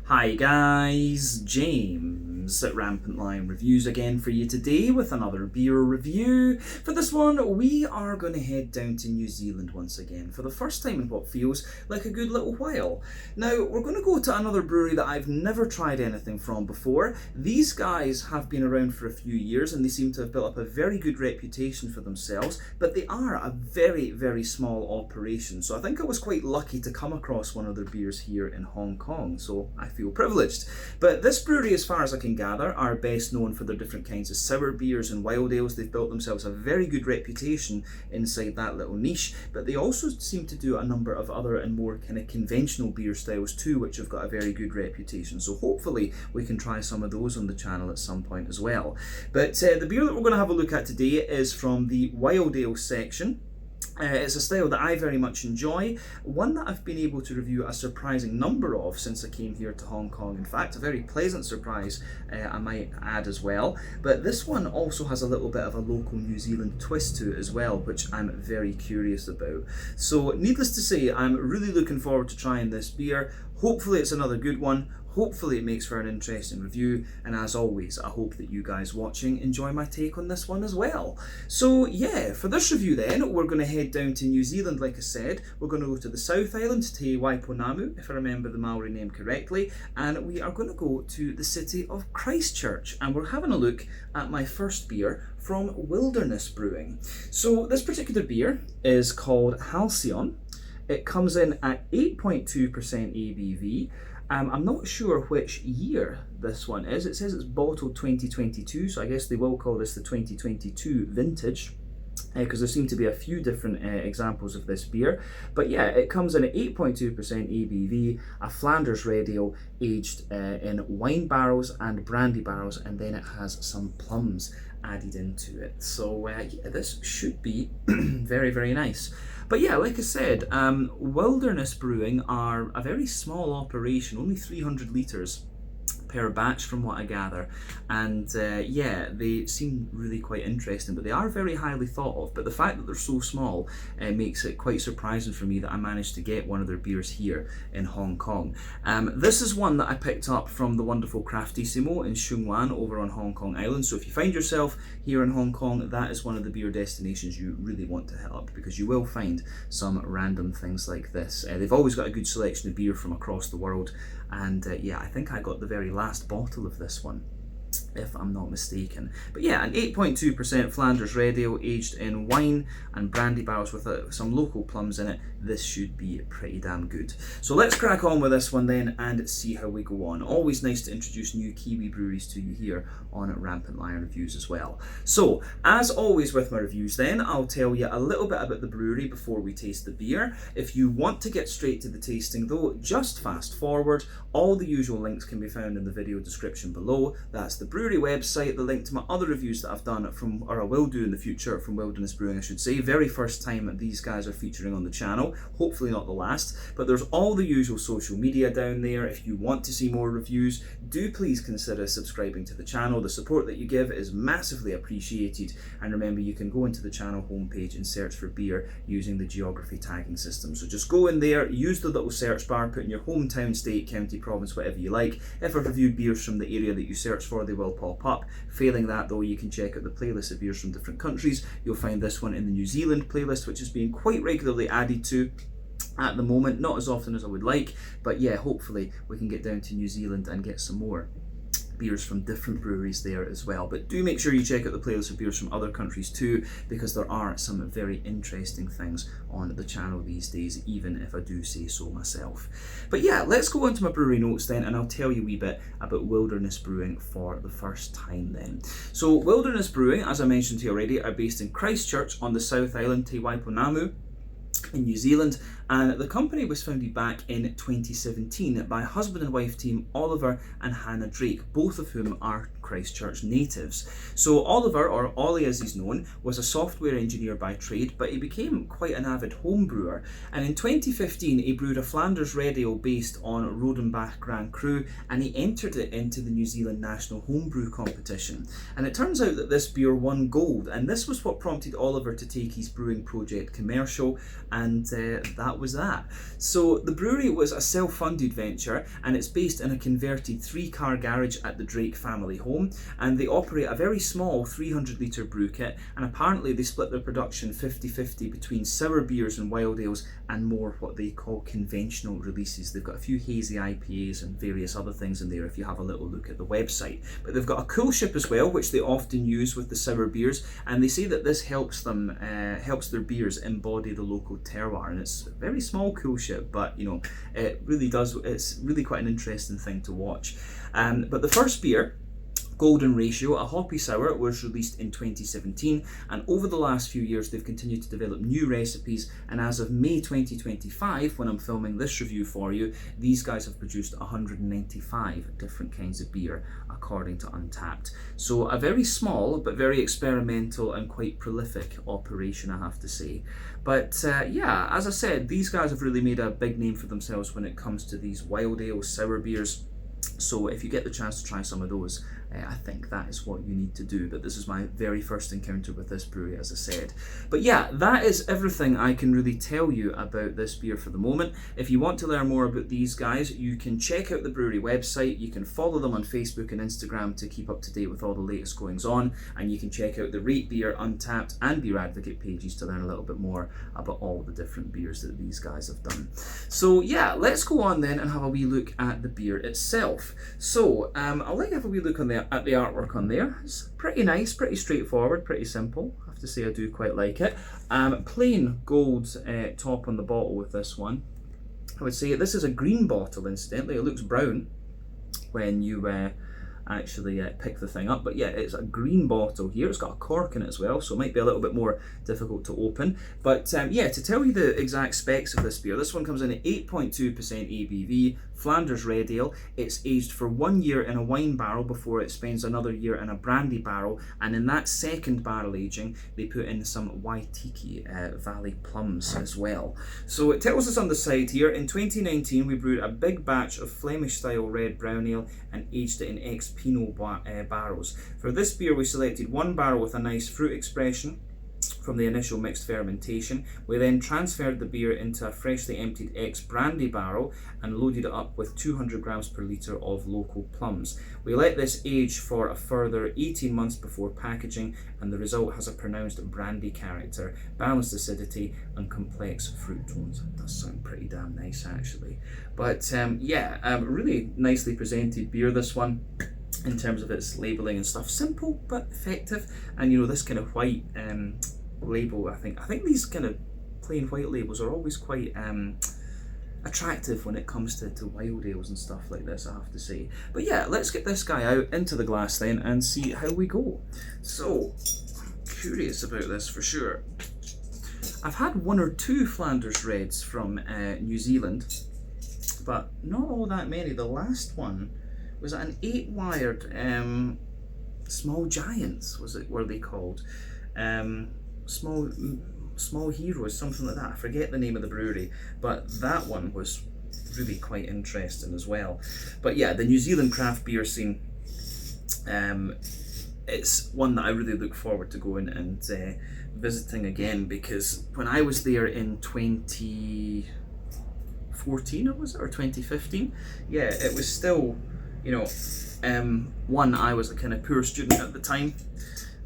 Hi guys, James at Rampant Lion Reviews again for you today with another beer review. For this one, we are going to head down to New Zealand once again for the first time in what feels like a good little while. Now, we're going to go to another brewery that I've never tried anything from before. These guys have been around for a few years and they seem to have built up a very good reputation for themselves, but they are a very, very small operation. So I think I was quite lucky to come across one of their beers here in Hong Kong, so I feel privileged. But this brewery, as far as I can gather, are best known for their different kinds of sour beers and wild ales. They've built themselves a very good reputation inside that little niche, but they also seem to do a number of other and more kind of conventional beer styles too, which have got a very good reputation. So hopefully we can try some of those on the channel at some point as well. But the beer that we're going to have a look at today is from the wild ale section. It's a style that I very much enjoy, one that I've been able to review a surprising number of since I came here to Hong Kong. In fact, a very pleasant surprise, I might add as well. But this one also has a little bit of a local New Zealand twist to it as well, which I'm very curious about. So needless to say, I'm really looking forward to trying this beer. Hopefully it's another good one. Hopefully it makes for an interesting review, and as always, I hope that you guys watching enjoy my take on this one as well. So yeah, for this review then, we're going to head down to New Zealand like I said. We're going to go to the South Island, Te Waiponamu, if I remember the Maori name correctly, and we are going to go to the city of Christchurch, and we're having a look at my first beer from Wilderness Brewing. So this particular beer is called Halcyon. It comes in at 8.2% ABV. I'm not sure which year this one is. It says it's bottled 2022, so I guess they will call this the 2022 vintage, because there seem to be a few different examples of this beer. But yeah, it comes in at 8.2% ABV, a Flanders red ale aged in wine barrels and brandy barrels, and then it has some plums added into it. So yeah, this should be very, very nice. But yeah, like I said, Wilderness Brewing are a very small operation, only 300 litres per batch from what I gather, and yeah, they seem really quite interesting, but they are very highly thought of. But the fact that they're so small makes it quite surprising for me that I managed to get one of their beers here in Hong Kong. This is one that I picked up from the wonderful Craftissimo in Sheung Wan over on Hong Kong Island. So if you find yourself here in Hong Kong, that is one of the beer destinations you really want to hit up, because you will find some random things like this. They've always got a good selection of beer from across the world, and yeah, I think I got the very last bottle of this one, if I'm not mistaken. But yeah, an 8.2% Flanders red ale aged in wine and brandy barrels with some local plums in it. This should be pretty damn good. So let's crack on with this one then and see how we go on. Always nice to introduce new Kiwi breweries to you here on Rampant Lion Reviews as well. So as always with my reviews then, I'll tell you a little bit about the brewery before we taste the beer. If you want to get straight to the tasting though, just fast forward. All the usual links can be found in the video description below. That's the brewery website, the link to my other reviews that I've done from, or I will do in the future, from Wilderness Brewing I should say. Very first time that these guys are featuring on the channel, hopefully not the last. But there's all the usual social media down there. If you want to see more reviews, do please consider subscribing to the channel. The support that you give is massively appreciated, and remember you can go into the channel homepage and search for beer using the geography tagging system. So just go in there, use the little search bar, put in your hometown, state, county, province, whatever you like. If I've reviewed beers from the area that you search for, they will pop up. Failing that though, you can check out the playlist of beers from different countries. You'll find this one in the New Zealand playlist, which is being quite regularly added to at the moment, not as often as I would like, but yeah, hopefully we can get down to New Zealand and get some more beers from different breweries there as well. But do make sure you check out the playlist of beers from other countries too, because there are some very interesting things on the channel these days, even if I do say so myself. But yeah, let's go on to my brewery notes then, and I'll tell you a wee bit about Wilderness Brewing for the first time then. So Wilderness Brewing, as I mentioned to you already, are based in Christchurch on the South Island, Te Waiponamu in New Zealand, and the company was founded back in 2017 by husband and wife team Oliver and Hannah Drake, both of whom are Christchurch natives. So Oliver, or Ollie as he's known, was a software engineer by trade, but he became quite an avid home brewer, and in 2015 he brewed a Flanders red ale based on Rodenbach Grand Cru, and he entered it into the New Zealand National Homebrew Competition. And it turns out that this beer won gold, and this was what prompted Oliver to take his brewing project commercial, and that that was that. So the brewery was a self-funded venture, and it's based in a converted 3-car garage at the Drake family home, and they operate a very small 300-litre brew kit, and apparently they split their production 50-50 between sour beers and wild ales and more what they call conventional releases. They've got a few hazy IPAs and various other things in there if you have a little look at the website. But they've got a cool ship as well, which they often use with the sour beers, and they say that this helps them helps their beers embody the local terroir. And it's a very small cool ship, but you know, it really does, it's really quite an interesting thing to watch. But the first beer, Golden Ratio, a hoppy sour, was released in 2017, and over the last few years they've continued to develop new recipes, and as of May 2025, when I'm filming this review for you, these guys have produced 195 different kinds of beer according to Untappd. So a very small but very experimental and quite prolific operation, I have to say. But yeah, as I said, these guys have really made a big name for themselves when it comes to these wild ale sour beers. So if you get the chance to try some of those, I think that is what you need to do. But this is my very first encounter with this brewery, as I said. But yeah, that is everything I can really tell you about this beer for the moment. If you want to learn more about these guys, you can check out the brewery website. You can follow them on Facebook and Instagram to keep up to date with all the latest goings on. And you can check out the Rate Beer, Untappd and Beer Advocate pages to learn a little bit more about all the different beers that these guys have done. So yeah, let's go on then and have a wee look at the beer itself. So I'll let you have a wee look at the artwork on there. It's pretty nice, pretty straightforward, pretty simple. I have to say I do quite like it. Plain gold top on the bottle with this one. I would say this is a green bottle, incidentally. It looks brown when you actually pick the thing up, but yeah, it's a green bottle here. It's got a cork in it as well, so it might be a little bit more difficult to open. But yeah, to tell you the exact specs of this beer, this one comes in at 8.2% ABV, Flanders red ale. It's aged for 1 year in a wine barrel before it spends another year in a brandy barrel, and in that second barrel aging they put in some Waitiki Valley Plums as well. So it tells us on the side here, in 2019 we brewed a big batch of Flemish style red brown ale and aged it in ex-Pinot barrels. For this beer we selected one barrel with a nice fruit expression from the initial mixed fermentation. We then transferred the beer into a freshly emptied ex-brandy barrel and loaded it up with 200 grams per litre of local plums. We let this age for a further 18 months before packaging, and the result has a pronounced brandy character, balanced acidity and complex fruit tones. It does sound pretty damn nice actually. But yeah, really nicely presented beer, this one, in terms of its labelling and stuff. Simple but effective, and you know, this kind of white label, I think these kind of plain white labels are always quite attractive when it comes to wild ales and stuff like this, I have to say. But yeah, let's get this guy out into the glass then and see how we go. So, I'm curious about this for sure. I've had one or two Flanders Reds from New Zealand, but not all that many. The last one was an 8-wired Small Giants, were they called? Small Heroes, something like that. I forget the name of the brewery, but that one was really quite interesting as well. But yeah, the New Zealand craft beer scene, it's one that I really look forward to going and visiting again, because when I was there in 2014, or 2015, yeah, it was still, you know, one, I was a kind of poor student at the time,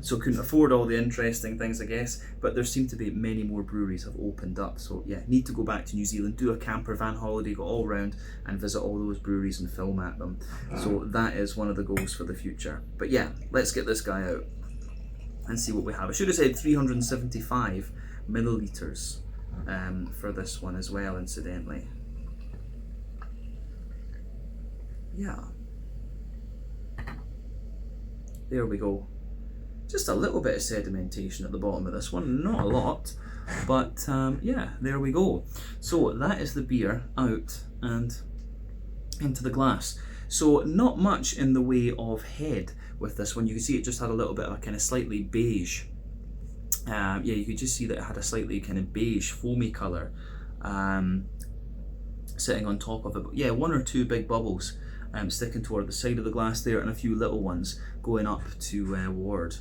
so couldn't afford all the interesting things, I guess, but there seem to be many more breweries have opened up. So yeah, need to go back to New Zealand, do a camper van holiday, go all around and visit all those breweries and film at them. So that is one of the goals for the future. But yeah, let's get this guy out and see what we have. I should have said 375 millilitres for this one as well, incidentally. Yeah. There we go. Just a little bit of sedimentation at the bottom of this one, not a lot, but yeah, there we go. So that is the beer out and into the glass. So not much in the way of head with this one. You can see it just had a little bit of a kind of slightly beige. Yeah, you could just see that it had a slightly kind of beige foamy colour sitting on top of it. But yeah, one or two big bubbles sticking toward the side of the glass there, and a few little ones going up toward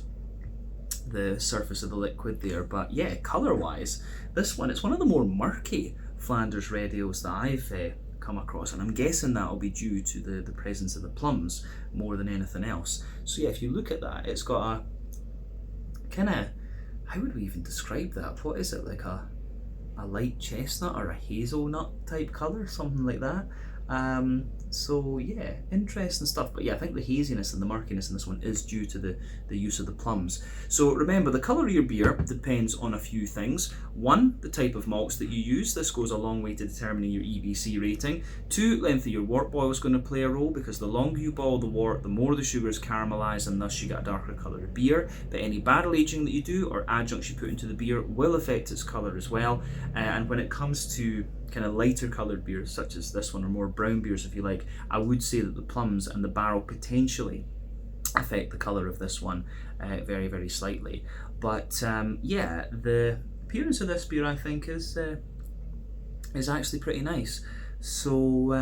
the surface of the liquid there. But yeah, colour wise, this one, it's one of the more murky Flanders red ales that I've come across, and I'm guessing that'll be due to the presence of the plums more than anything else. So yeah, if you look at that, it's got a kind of, how would we even describe that? What is it, like a light chestnut or a hazelnut type colour, something like that. So yeah, interesting stuff. But yeah, I think the haziness and the murkiness in this one is due to the use of the plums. So remember, the colour of your beer depends on a few things. One, the type of malts that you use. This goes a long way to determining your EBC rating. Two, length of your wort boil is going to play a role, because the longer you boil the wort, the more the sugar is caramelised, and thus you get a darker coloured beer. But any barrel aging that you do or adjuncts you put into the beer will affect its colour as well. And when it comes to kind of lighter coloured beers such as this one, or more brown beers if you like, I would say that the plums and the barrel potentially affect the colour of this one very, very slightly. But yeah, the appearance of this beer I think is actually pretty nice. So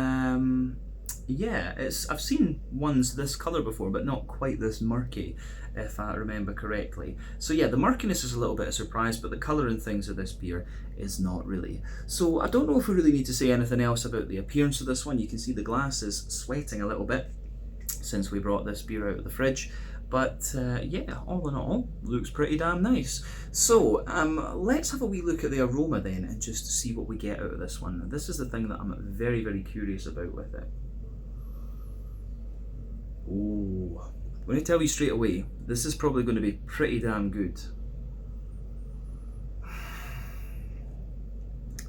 yeah, I've seen ones this colour before, but not quite this murky, if I remember correctly. So yeah, the murkiness is a little bit of a surprise, but the colour and things of this beer is not really. So I don't know if we really need to say anything else about the appearance of this one. You can see the glass is sweating a little bit since we brought this beer out of the fridge. But yeah, all in all, looks pretty damn nice. So let's have a wee look at the aroma then, and just see what we get out of this one. This is the thing that I'm very, very curious about with it. Oh, I'm going to tell you straight away, this is probably going to be pretty damn good.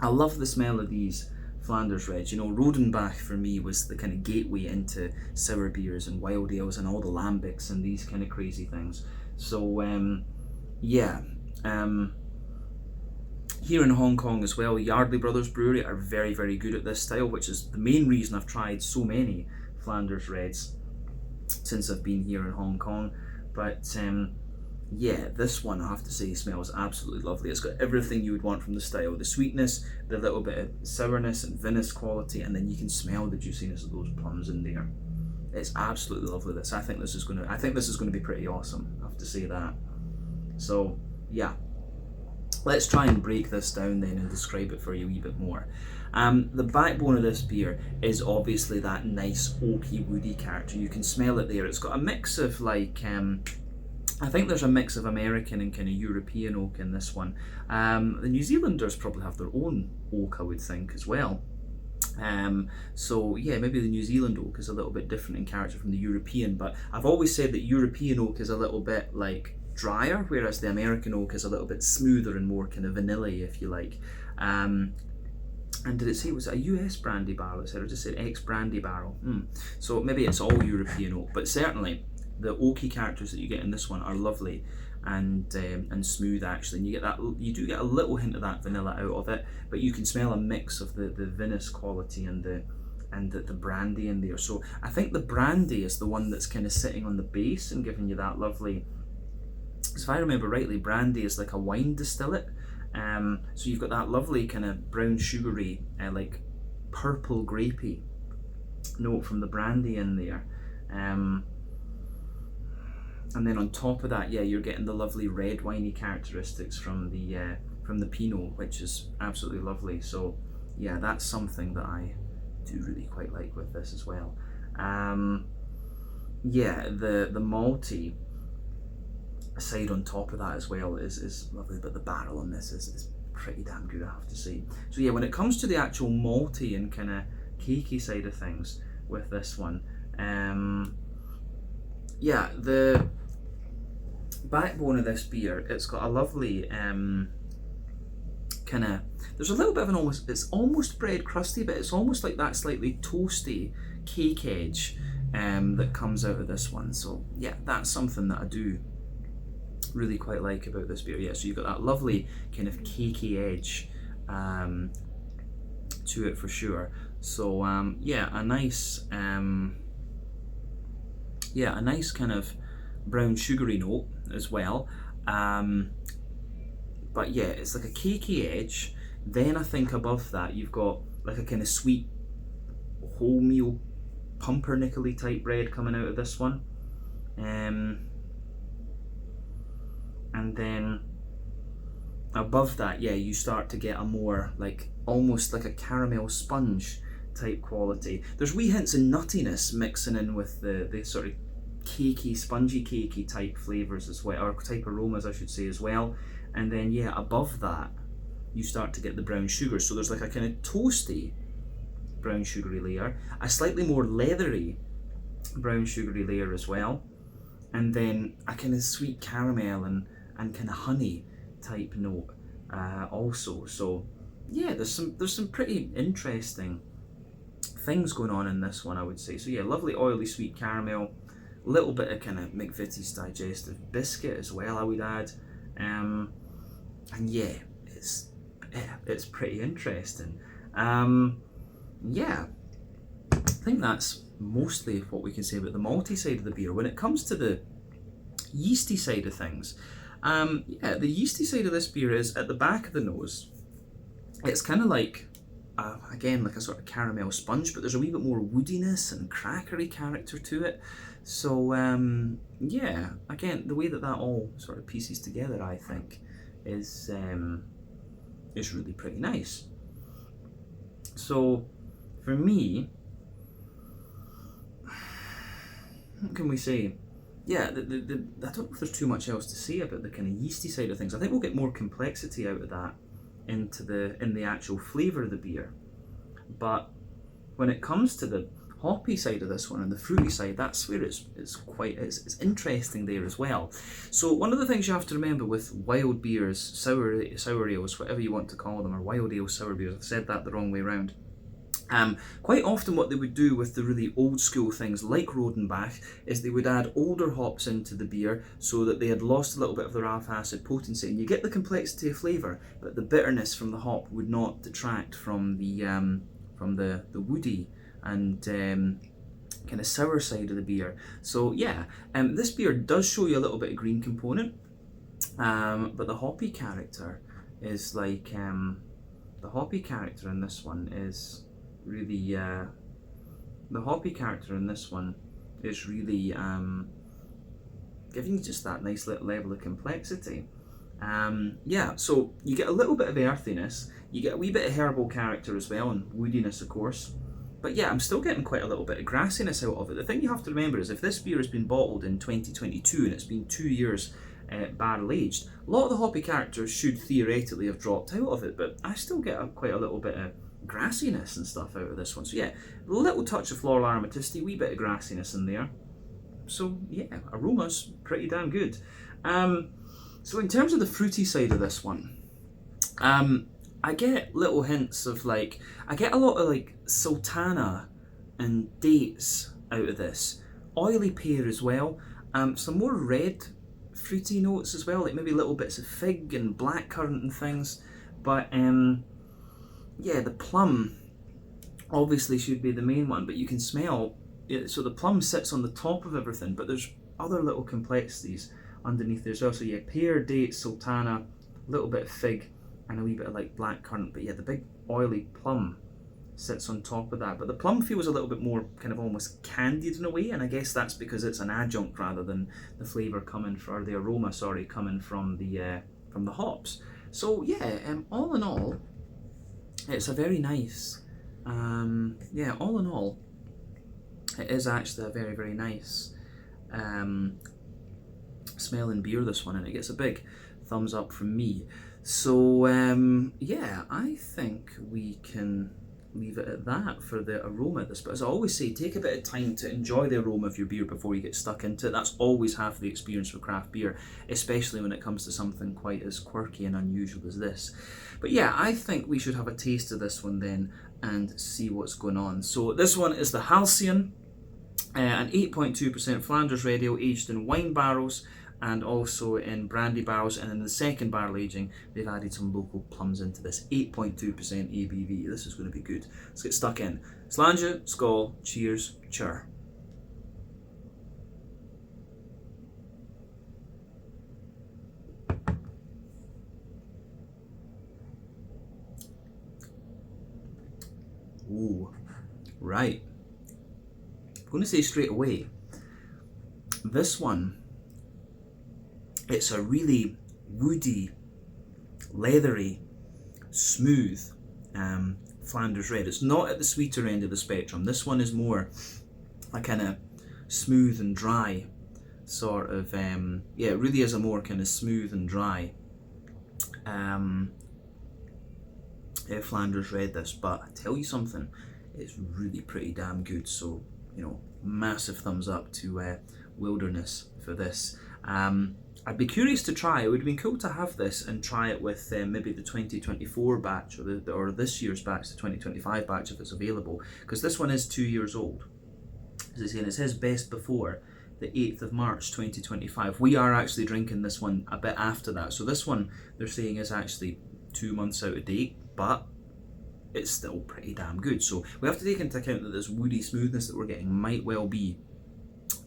I love the smell of these Flanders Reds. You know, Rodenbach for me was the kind of gateway into sour beers and wild ales and all the lambics and these kind of crazy things. So yeah, here in Hong Kong as well, Yardley Brothers Brewery are very, very good at this style, which is the main reason I've tried so many Flanders Reds since I've been here in Hong Kong. But yeah, this one I have to say smells absolutely lovely. It's got everything you would want from the style: the sweetness, the little bit of sourness and vinous quality, and then you can smell the juiciness of those plums in there. It's absolutely lovely. I think this is going to be pretty awesome. I have to say that. So yeah, let's try and break this down then and describe it for you a wee bit more. The backbone of this beer is obviously that nice oaky woody character. You can smell it there. It's got a mix of like, I think there's a mix of American and kind of European oak in this one. The New Zealanders probably have their own oak, I would think, as well. So yeah, maybe the New Zealand oak is a little bit different in character from the European, but I've always said that European oak is a little bit like drier, whereas the American oak is a little bit smoother and more kind of vanilla-y, if you like. And did it say, was it a US brandy barrel? It said, or just said ex-brandy barrel. So maybe it's all European oak, but certainly the oaky characters that you get in this one are lovely and smooth actually. And you do get a little hint of that vanilla out of it, but you can smell a mix of the vinous quality and the brandy in there. So I think the brandy is the one that's kind of sitting on the base and giving you that lovely. So if I remember rightly, brandy is like a wine distillate. So you've got that lovely kind of brown sugary, like purple grapey note from the brandy in there. And then on top of that, yeah, you're getting the lovely red winey characteristics from the Pinot, which is absolutely lovely. So yeah, that's something that I do really quite like with this as well. Yeah, the malty side on top of that as well is lovely, but the barrel on this is pretty damn good, I have to say. So yeah, when it comes to the actual malty and kind of cakey side of things with this one, yeah, the backbone of this beer, it's got a lovely kind of, there's a little bit of it's almost bread crusty, but it's almost like that slightly toasty cake edge that comes out of this one. So yeah, that's something that I do really quite like about this beer. Yeah, so you've got that lovely kind of cakey edge to it for sure. So yeah, a nice kind of brown sugary note as well. But yeah, it's like a cakey edge. Then I think above that you've got like a kind of sweet wholemeal pumpernickel-y type bread coming out of this one. And then above that, yeah, you start to get a more like almost like a caramel sponge type quality. There's wee hints of nuttiness mixing in with the sort of cakey, spongy cakey type flavours as well, or type aromas I should say as well. And then yeah, above that you start to get the brown sugar. So there's like a kind of toasty brown sugary layer, a slightly more leathery brown sugary layer as well, and then a kind of sweet caramel and kind of honey type note also. So yeah, there's some pretty interesting things going on in this one, I would say. So yeah, lovely oily sweet caramel, a little bit of kind of McVitie's digestive biscuit as well, I would add, and yeah, it's pretty interesting. Yeah, I think that's mostly what we can say about the malty side of the beer. When it comes to the yeasty side of things, yeah, the yeasty side of this beer is at the back of the nose. It's kind of like, again, like a sort of caramel sponge, but there's a wee bit more woodiness and crackery character to it. So yeah, again, the way that all sort of pieces together, I think, is really pretty nice. So for me, what can we say? Yeah, I don't know if there's too much else to say about the kind of yeasty side of things. I think we'll get more complexity out of that in the actual flavour of the beer. But when it comes to the hoppy side of this one and the fruity side, that's where it's interesting there as well. So one of the things you have to remember with wild beers, sour ales, whatever you want to call them, or wild ale sour beers, I've said that the wrong way around. Quite often what they would do with the really old school things like Rodenbach is they would add older hops into the beer so that they had lost a little bit of their alpha acid potency, and you get the complexity of flavour, but the bitterness from the hop would not detract from the woody and kind of sour side of the beer. So yeah, this beer does show you a little bit of green component, but the hoppy character is like the hoppy character in this one is really giving you just that nice little level of complexity. Yeah, so you get a little bit of earthiness, you get a wee bit of herbal character as well, and woodiness of course, but yeah, I'm still getting quite a little bit of grassiness out of it. The thing you have to remember is if this beer has been bottled in 2022 and it's been 2 years barrel aged, a lot of the hoppy characters should theoretically have dropped out of it, but I still get quite a little bit of grassiness and stuff out of this one. So yeah, a little touch of floral aromaticity, wee bit of grassiness in there. So yeah, aroma's pretty damn good. So in terms of the fruity side of this one, I get little hints of like, I get a lot of like sultana and dates out of this. Oily pear as well. Some more red fruity notes as well, like maybe little bits of fig and blackcurrant and things. But yeah, the plum obviously should be the main one, but you can smell it. So the plum sits on the top of everything, but there's other little complexities underneath there as well. So yeah, pear, date, sultana, a little bit of fig, and a wee bit of like blackcurrant. But yeah, the big oily plum sits on top of that. But the plum feels a little bit more kind of almost candied in a way, and I guess that's because it's an adjunct rather than the flavour coming from, or the aroma, sorry, coming from the hops. So yeah, all in all, it's a very nice, yeah, all in all, it is actually a very, very nice smelling beer, this one, and it gets a big thumbs up from me. So yeah, I think we can leave it at that for the aroma of this. But as I always say, take a bit of time to enjoy the aroma of your beer before you get stuck into it. That's always half the experience with craft beer, especially when it comes to something quite as quirky and unusual as this. But yeah, I think we should have a taste of this one then and see what's going on. So this one is the Halcyon, an 8.2% Flanders red ale aged in wine barrels and also in brandy barrels, and in the second barrel aging they've added some local plums into this. 8.2% ABV. This is going to be good. Let's get stuck in. Slàinte, skål, cheers, chur. Ooh, right. I'm going to say straight away, this one, it's a really woody, leathery, smooth Flanders red. It's not at the sweeter end of the spectrum. This one is more a kind of smooth and dry sort of, yeah, it really is a more kind of smooth and dry Flanders red, this. But I tell you something, it's really pretty damn good. So, you know, massive thumbs up to Wilderness for this. I'd be curious to try. It would have been cool to have this and try it with maybe the 2024 batch or this year's batch, the 2025 batch if it's available, because this one is 2 years old. As I say, and it says best before the 8th of March 2025. We are actually drinking this one a bit after that. So this one they're saying is actually 2 months out of date, but it's still pretty damn good. So we have to take into account that this woody smoothness that we're getting might well be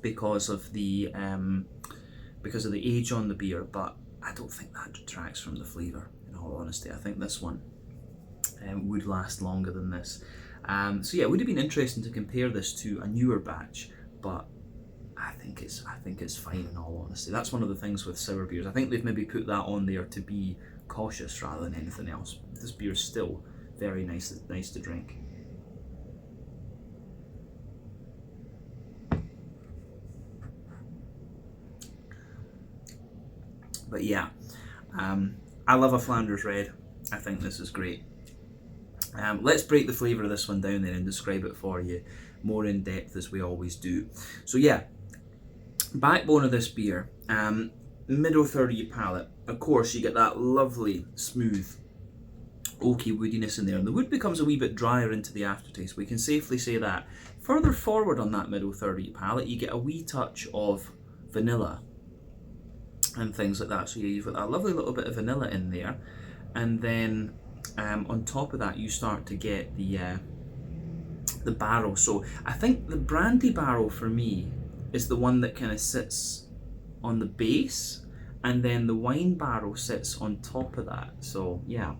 because of the age on the beer, but I don't think that detracts from the flavour, in all honesty. I think this one would last longer than this. So yeah, it would have been interesting to compare this to a newer batch, but I think it's fine, in all honesty. That's one of the things with sour beers. I think they've maybe put that on there to be cautious rather than anything else. This beer is still very nice to drink. But yeah, I love a Flanders red. I think this is great. Let's break the flavour of this one down then and describe it for you more in depth as we always do. So yeah, backbone of this beer, middle third of your palate. Of course, you get that lovely, smooth, oaky woodiness in there, and the wood becomes a wee bit drier into the aftertaste. We can safely say that. Further forward on that middle third of your palate, you get a wee touch of vanilla and things like that. So yeah, you've got that lovely little bit of vanilla in there, and then on top of that you start to get the barrel. So I think the brandy barrel for me is the one that kind of sits on the base, and then the wine barrel sits on top of that. So yeah.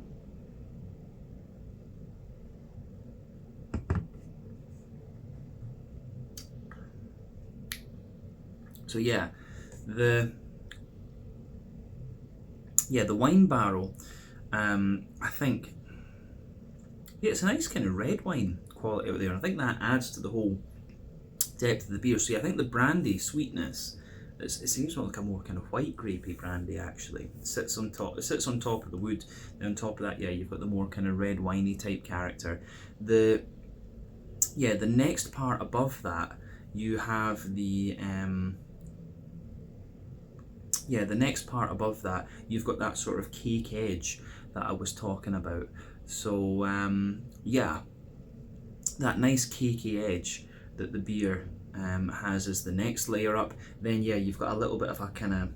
So yeah, the wine barrel, I think, yeah, it's a nice kind of red wine quality out there. I think that adds to the whole depth of the beer. So yeah, I think the brandy sweetness, it seems like a more kind of white grapey brandy actually. It sits on top of the wood, and on top of that, yeah, you've got the more kind of red winey type character. The next part above that, you have the next part above that, you've got that sort of cake edge that I was talking about. So yeah, that nice cakey edge that the beer has is the next layer up. Then yeah, you've got a little bit of a kind of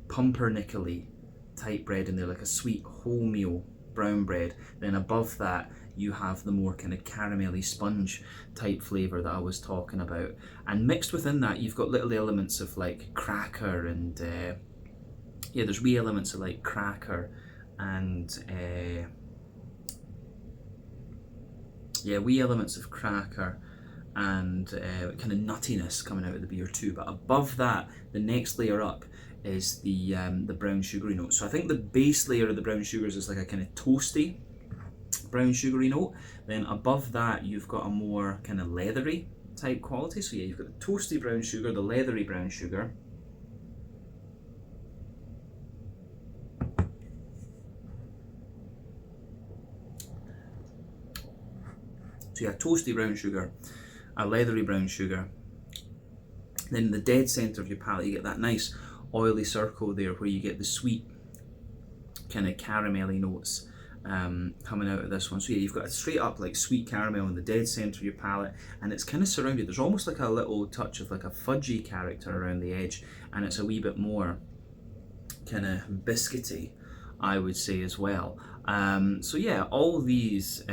pumpernickel-y type bread in there, like a sweet wholemeal brown bread. Then above that, you have the more kind of caramelly sponge type flavour that I was talking about. And mixed within that, you've got little elements of like cracker and yeah, there's wee elements of like cracker and wee elements of cracker and kind of nuttiness coming out of the beer too. But above that, the next layer up is the brown sugary note. So I think the base layer of the brown sugars is like a kind of toasty brown sugary note. Then above that, you've got a more kind of leathery type quality. So yeah, you've got the toasty brown sugar, the leathery brown sugar. So yeah, toasty brown sugar, a leathery brown sugar. Then in the dead centre of your palate, you get that nice oily circle there where you get the sweet kind of caramelly notes coming out of this one. So yeah, you've got a straight up like sweet caramel in the dead centre of your palate, and it's kind of surrounded, there's almost like a little touch of like a fudgy character around the edge, and it's a wee bit more kind of biscuity, I would say, as well. So yeah, all these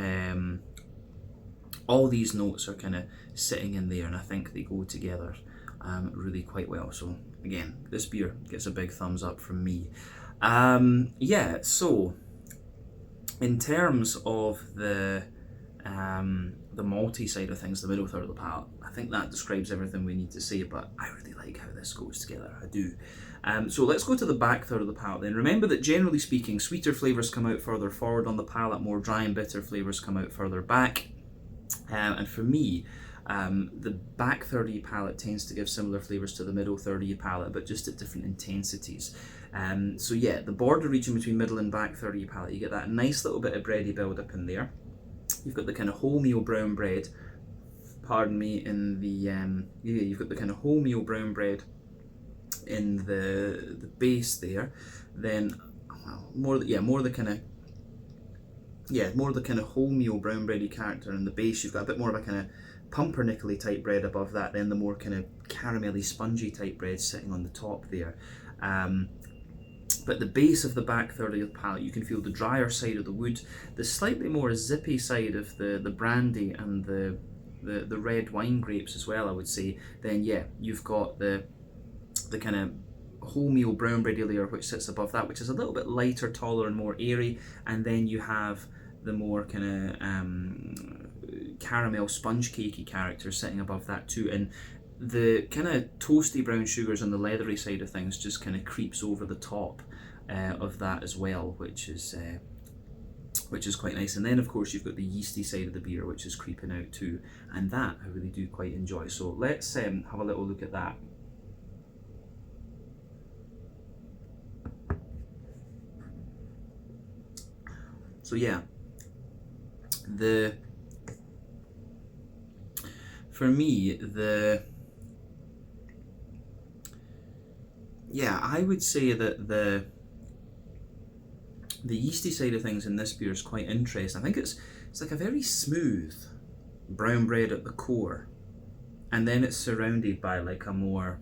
notes are kind of sitting in there, and I think they go together really quite well. So again, this beer gets a big thumbs up from me. Yeah, so in terms of the the malty side of things, the middle third of the palate. I think that describes everything we need to say, but I really like how this goes together, I do. So let's go to the back third of the palate then. Remember that generally speaking, sweeter flavours come out further forward on the palate, more dry and bitter flavours come out further back. And for me, the back third of your palate tends to give similar flavours to the middle third of your palate, but just at different intensities. So yeah, the border region between middle and back third of your palate, you get that nice little bit of bready build up in there. You've got the kind of wholemeal brown bread, pardon me, in the you've got the kind of wholemeal brown bread in the base there. Then more of the kind of wholemeal brown bready character in the base. You've got a bit more of a kind of pumpernickel-y type bread above that, then the more kind of caramelly spongy type bread sitting on the top there. But the base of the back third of the palate, you can feel the drier side of the wood, the slightly more zippy side of the brandy and the red wine grapes as well, I would say. Then yeah, you've got the kind of wholemeal brown bready layer which sits above that, which is a little bit lighter, taller and more airy, and then you have the more kind of caramel sponge cakey character sitting above that too, and the kind of toasty brown sugars on the leathery side of things just kind of creeps over the top of that as well, which is quite nice. And then of course you've got the yeasty side of the beer which is creeping out too, and that I really do quite enjoy. So let's have a little look at that. So yeah, for me, I would say that the yeasty side of things in this beer is quite interesting. I think it's like a very smooth brown bread at the core, and then it's surrounded by like a more,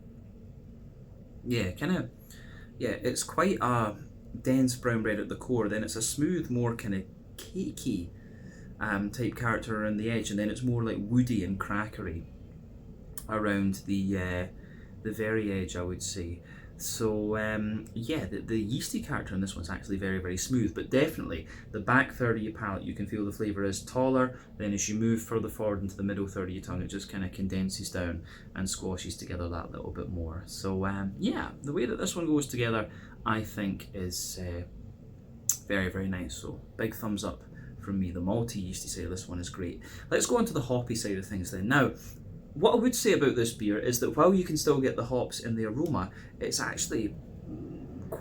it's quite a dense brown bread at the core, then it's a smooth, more kind of cakey type character around the edge, and then it's more like woody and crackery around the very edge, I would say. So the yeasty character in this one's actually very, very smooth, but definitely the back third of your palate, you can feel the flavour is taller. Then as you move further forward into the middle third of your tongue, it just kind of condenses down and squashes together that little bit more. So the way that this one goes together, I think is very, very nice. So big thumbs up from me. The malty yeasty side of this one is great. Let's go on to the hoppy side of things then. Now, what I would say about this beer is that while you can still get the hops in the aroma, it's actually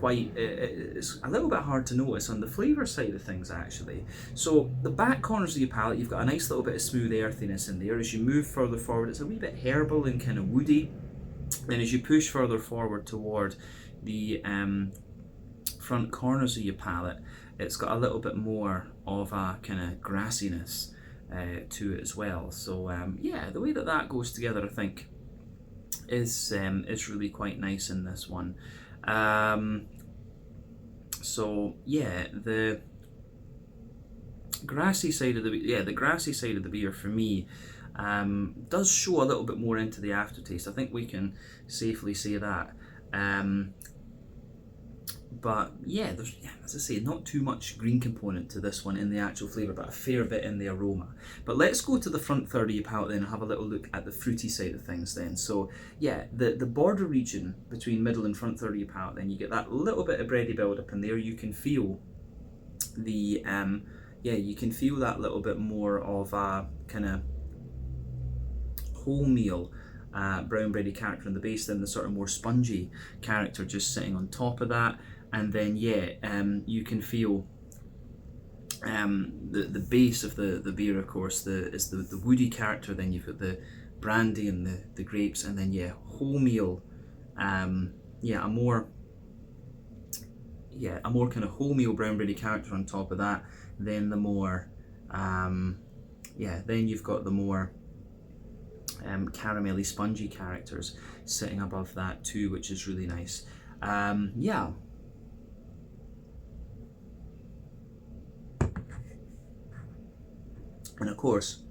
it's a little bit hard to notice on the flavour side of things actually. So the back corners of your palate, you've got a nice little bit of smooth earthiness in there. As you move further forward, it's a wee bit herbal and kind of woody. Then as you push further forward toward the front corners of your palate, it's got a little bit more of a kind of grassiness to it as well. So the way that goes together, I think, is really quite nice in this one. The grassy side of the beer for me does show a little bit more into the aftertaste. I think we can safely say that. But there's, as I say, not too much green component to this one in the actual flavour, but a fair bit in the aroma. But let's go to the front third of your palate then and have a little look at the fruity side of things then. So the border region between middle and front third of your palate, then you get that little bit of bready build up in there. You can feel the you can feel that little bit more of a kind of wholemeal brown bready character in the base, then the sort of more spongy character just sitting on top of that. And then you can feel the base of the beer, of course, is the woody character. Then you've got the brandy and the grapes, and then wholemeal, a more kind of wholemeal brown bready character on top of that. Then the more then you've got the more caramelly spongy characters sitting above that too, which is really nice. And of course,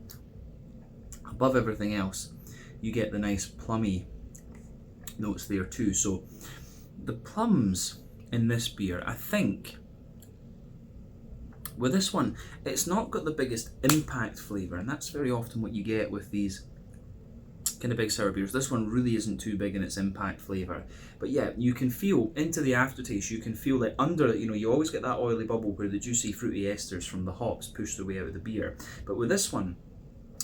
above everything else, you get the nice plummy notes there too. So the plums in this beer, I think, With this one, it's not got the biggest impact flavour, and that's very often what you get with these kind of big sour beers. This one really isn't too big in its impact flavour. But yeah, you can feel into the aftertaste, you can feel that under it, you always get that oily bubble where the juicy fruity esters from the hops push their way out of the beer. But with this one,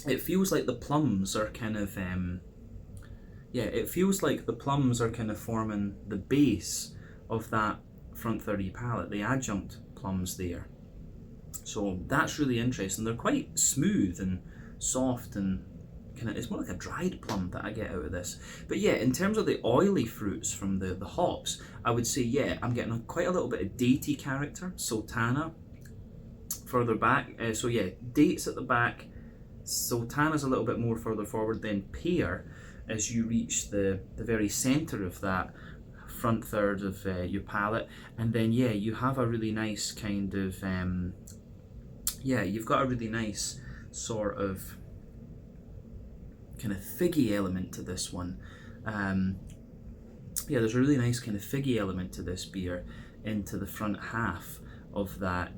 it feels like the plums are kind of, it feels like the plums are kind of forming the base of that front third of your palate, the adjunct plums there. So that's really interesting. They're quite smooth and soft and it's more like a dried plum that I get out of this. But yeah, in terms of the oily fruits from the hops, I would say, yeah, I'm getting quite a little bit of datey character, sultana further back. So yeah, dates at the back, sultana's a little bit more further forward, then pear as you reach the very centre of that front third of your palate. And then yeah, you have a really nice kind of, you've got a really nice sort of kind of figgy element to this one. There's a really nice kind of figgy element to this beer into the front half of that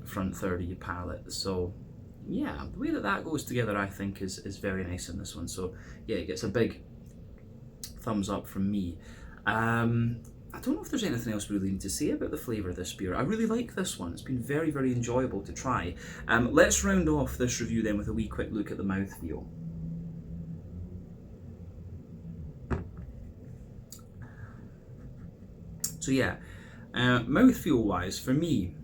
front third of your palate. So yeah, the way that goes together I think is very nice in this one. So yeah, it gets a big thumbs up from me. I don't know if there's anything else we really need to say about the flavour of this beer. I really like this one. It's been very, very enjoyable to try. Let's round off this review then with a wee quick look at the mouthfeel. So yeah, mouthfeel wise, for me,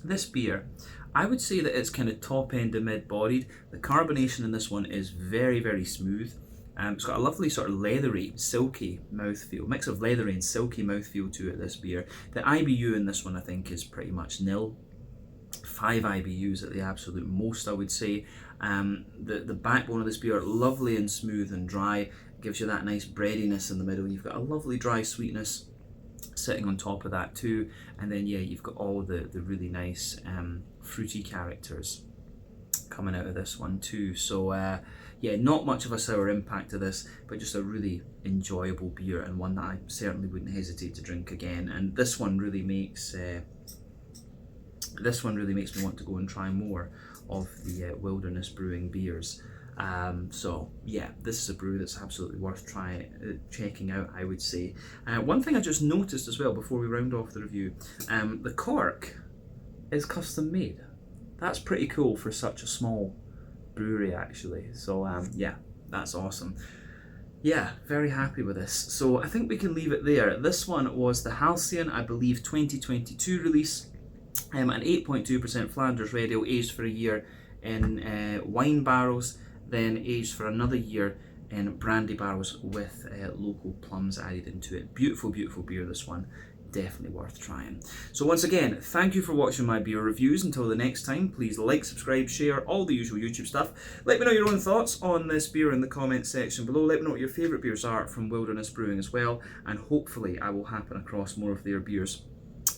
this beer, I would say that it's kind of top end to mid bodied. The carbonation in this one is very, very smooth. It's got a lovely sort of leathery, silky mouthfeel, mix of leathery and silky mouthfeel to it, this beer. The IBU in this one I think is pretty much nil. 5 IBUs at the absolute most, I would say. The backbone of this beer, lovely and smooth and dry, gives you that nice breadiness in the middle. You've got a lovely dry sweetness sitting on top of that too, and then yeah, you've got all the really nice fruity characters coming out of this one too. So yeah, not much of a sour impact to this, but just a really enjoyable beer, and one that I certainly wouldn't hesitate to drink again. And this one really makes me want to go and try more of the Wilderness Brewing beers. So yeah, this is a brew that's absolutely worth checking out, I would say. One thing I just noticed as well before we round off the review, the cork is custom made. That's pretty cool for such a small brewery actually. So yeah, that's awesome. Yeah, very happy with this. So I think we can leave it there. This one was the Halcyon, I believe 2022 release. An 8.2% Flanders red ale, aged for a year in wine barrels, then aged for another year in brandy barrels with local plums added into it. Beautiful, beautiful beer, this one. Definitely worth trying. So once again, thank you for watching my beer reviews. Until the next time, please like, subscribe, share, all the usual YouTube stuff. Let me know your own thoughts on this beer in the comments section below. Let me know what your favourite beers are from Wilderness Brewing as well, and hopefully I will happen across more of their beers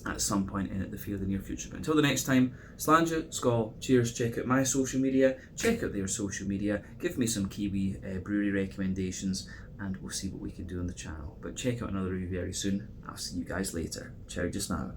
at some point in the fairly near future. But until the next time, slàinte, skål, cheers. Check out my social media, check out their social media, give me some Kiwi brewery recommendations, and we'll see what we can do on the channel. But check out another review very soon. I'll see you guys later. Ciao just now.